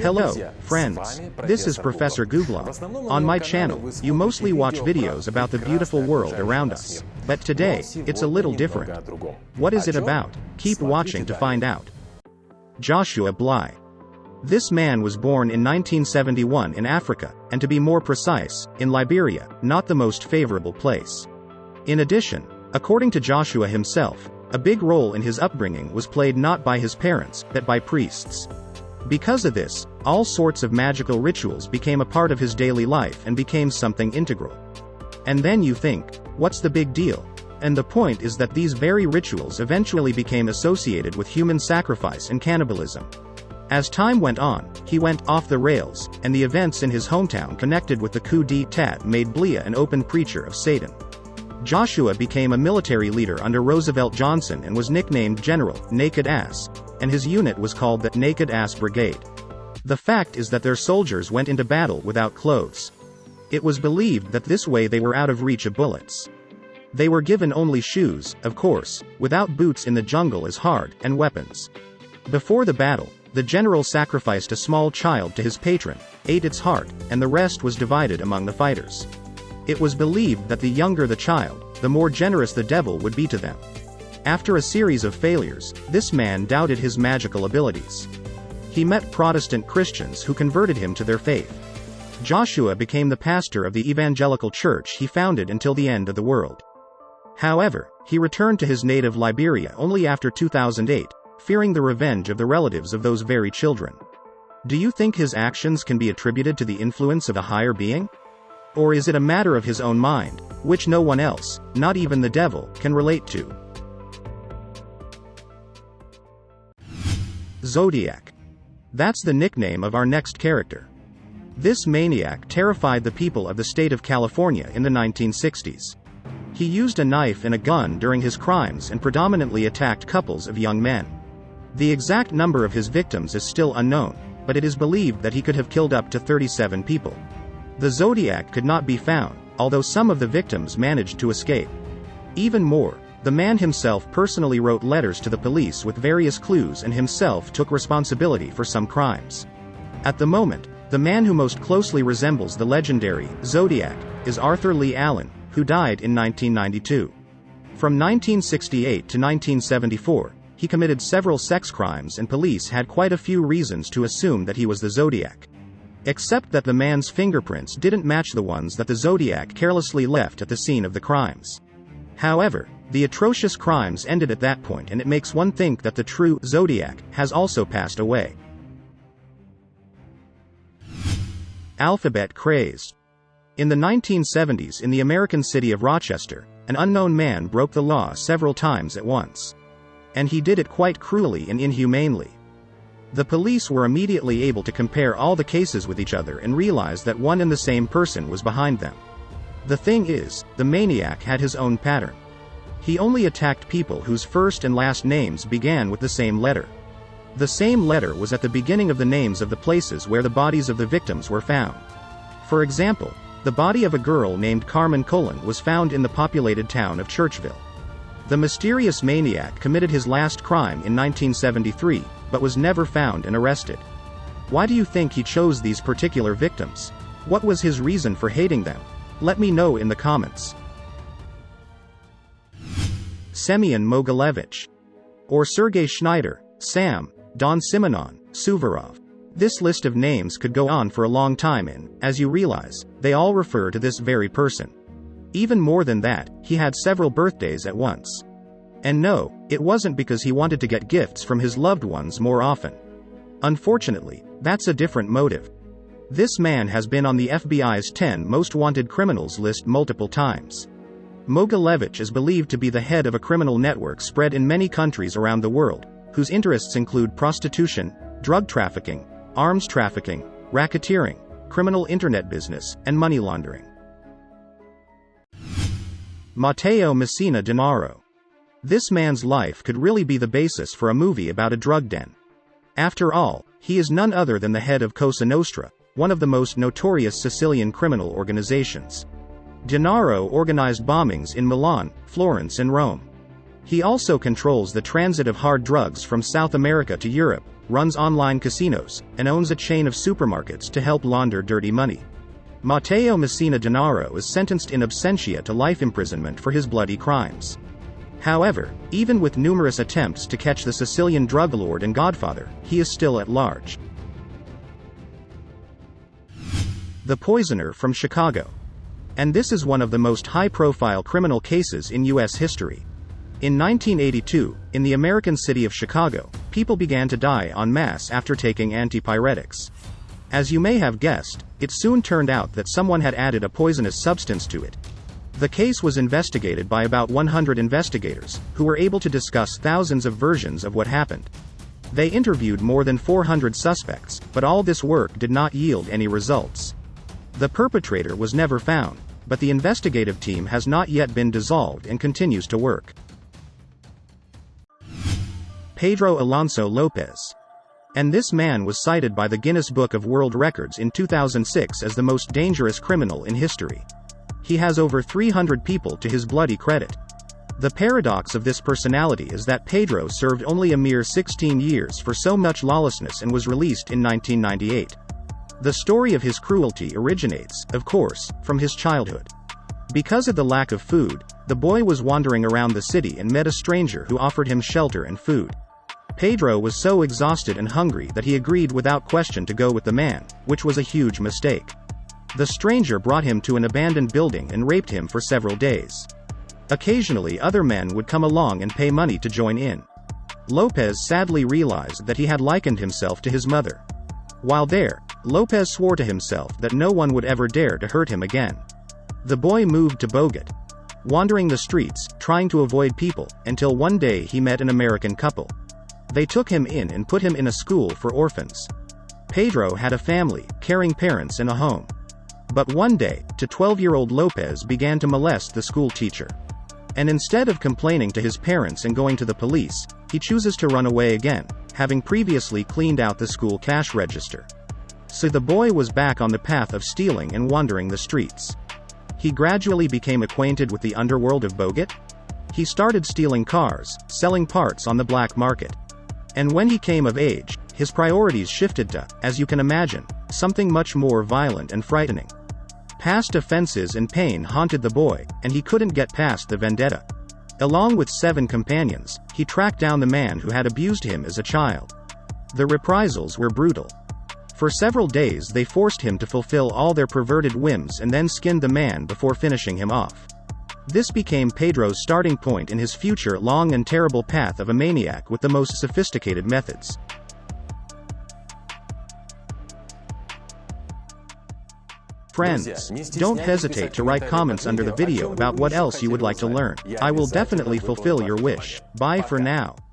Hello, friends. This is Professor Guglov. On my channel, you mostly watch videos about the beautiful world around us. But today, it's a little different. What is it about? Keep watching to find out. Joshua Bly. This man was born in 1971 in Africa, and to be more precise, in Liberia, not the most favorable place. In addition, according to Joshua himself, a big role in his upbringing was played not by his parents, but by priests. Because of this, all sorts of magical rituals became a part of his daily life and became something integral. And then you think, what's the big deal? And the point is that these very rituals eventually became associated with human sacrifice and cannibalism. As time went on, he went off the rails, and the events in his hometown connected with the coup d'état made Bly an open preacher of Satan. Joshua became a military leader under Roosevelt Johnson and was nicknamed General Naked Ass, and his unit was called the Naked Ass Brigade. The fact is that their soldiers went into battle without clothes. It was believed that this way they were out of reach of bullets. They were given only shoes, of course, without boots in the jungle is hard, and weapons. Before the battle, the general sacrificed a small child to his patron, ate its heart, and the rest was divided among the fighters. It was believed that the younger the child, the more generous the devil would be to them. After a series of failures, this man doubted his magical abilities. He met Protestant Christians who converted him to their faith. Joshua became the pastor of the evangelical church he founded until the end of the world. However, he returned to his native Liberia only after 2008, fearing the revenge of the relatives of those very children. Do you think his actions can be attributed to the influence of a higher being? Or is it a matter of his own mind, which no one else, not even the devil, can relate to? Zodiac. That's the nickname of our next character. This maniac terrified the people of the state of California in the 1960s. He used a knife and a gun during his crimes and predominantly attacked couples of young men. The exact number of his victims is still unknown, but it is believed that he could have killed up to 37 people. The Zodiac could not be found, although some of the victims managed to escape. Even more, the man himself personally wrote letters to the police with various clues and himself took responsibility for some crimes. At the moment, the man who most closely resembles the legendary Zodiac is Arthur Lee Allen, who died in 1992. From 1968 to 1974, he committed several sex crimes and police had quite a few reasons to assume that he was the Zodiac. Except that the man's fingerprints didn't match the ones that the Zodiac carelessly left at the scene of the crimes. However, the atrocious crimes ended at that point and it makes one think that the true Zodiac has also passed away. Alphabet craze. In the 1970s in the American city of Rochester, an unknown man broke the law several times at once. And he did it quite cruelly and inhumanely. The police were immediately able to compare all the cases with each other and realize that one and the same person was behind them. The thing is, the maniac had his own pattern. He only attacked people whose first and last names began with the same letter. The same letter was at the beginning of the names of the places where the bodies of the victims were found. For example, the body of a girl named Carmen Cullen was found in the populated town of Churchville. The mysterious maniac committed his last crime in 1973, but was never found and arrested. Why do you think he chose these particular victims? What was his reason for hating them? Let me know in the comments. Semyon Mogilevich. Or Sergei Schneider, Sam, Don Simonon, Suvorov. This list of names could go on for a long time and, as you realize, they all refer to this very person. Even more than that, he had several birthdays at once. And no, it wasn't because he wanted to get gifts from his loved ones more often. Unfortunately, that's a different motive. This man has been on the FBI's 10 most wanted criminals list multiple times. Mogilevich is believed to be the head of a criminal network spread in many countries around the world, whose interests include prostitution, drug trafficking, arms trafficking, racketeering, criminal internet business, and money laundering. Matteo Messina Denaro. This man's life could really be the basis for a movie about a drug den. After all, he is none other than the head of Cosa Nostra, one of the most notorious Sicilian criminal organizations. Denaro organized bombings in Milan, Florence and Rome. He also controls the transit of hard drugs from South America to Europe, runs online casinos, and owns a chain of supermarkets to help launder dirty money. Matteo Messina Denaro is sentenced in absentia to life imprisonment for his bloody crimes. However, even with numerous attempts to catch the Sicilian drug lord and godfather, he is still at large. The Poisoner from Chicago. And this is one of the most high-profile criminal cases in U.S. history. In 1982, in the American city of Chicago, people began to die en masse after taking antipyretics. As you may have guessed, it soon turned out that someone had added a poisonous substance to it. The case was investigated by about 100 investigators, who were able to discuss thousands of versions of what happened. They interviewed more than 400 suspects, but all this work did not yield any results. The perpetrator was never found, but the investigative team has not yet been dissolved and continues to work. Pedro Alonso Lopez. And this man was cited by the Guinness Book of World Records in 2006 as the most dangerous criminal in history. He has over 300 people to his bloody credit. The paradox of this personality is that Pedro served only a mere 16 years for so much lawlessness and was released in 1998. The story of his cruelty originates, of course, from his childhood. Because of the lack of food, the boy was wandering around the city and met a stranger who offered him shelter and food. Pedro was so exhausted and hungry that he agreed without question to go with the man, which was a huge mistake. The stranger brought him to an abandoned building and raped him for several days. Occasionally other men would come along and pay money to join in. Lopez sadly realized that he had likened himself to his mother. While there, Lopez swore to himself that no one would ever dare to hurt him again. The boy moved to Bogota, wandering the streets, trying to avoid people, until one day he met an American couple. They took him in and put him in a school for orphans. Pedro had a family, caring parents and a home. But one day, 12-year-old Lopez began to molest the school teacher. And instead of complaining to his parents and going to the police, he chooses to run away again, having previously cleaned out the school cash register. So the boy was back on the path of stealing and wandering the streets. He gradually became acquainted with the underworld of Bogota. He started stealing cars, selling parts on the black market. And when he came of age, his priorities shifted to, as you can imagine, something much more violent and frightening. Past offenses and pain haunted the boy, and he couldn't get past the vendetta. Along with 7 companions, he tracked down the man who had abused him as a child. The reprisals were brutal. For several days they forced him to fulfill all their perverted whims and then skinned the man before finishing him off. This became Pedro's starting point in his future long and terrible path of a maniac with the most sophisticated methods. Friends, don't hesitate to write comments under the video about what else you would like to learn. I will definitely fulfill your wish. Bye for now.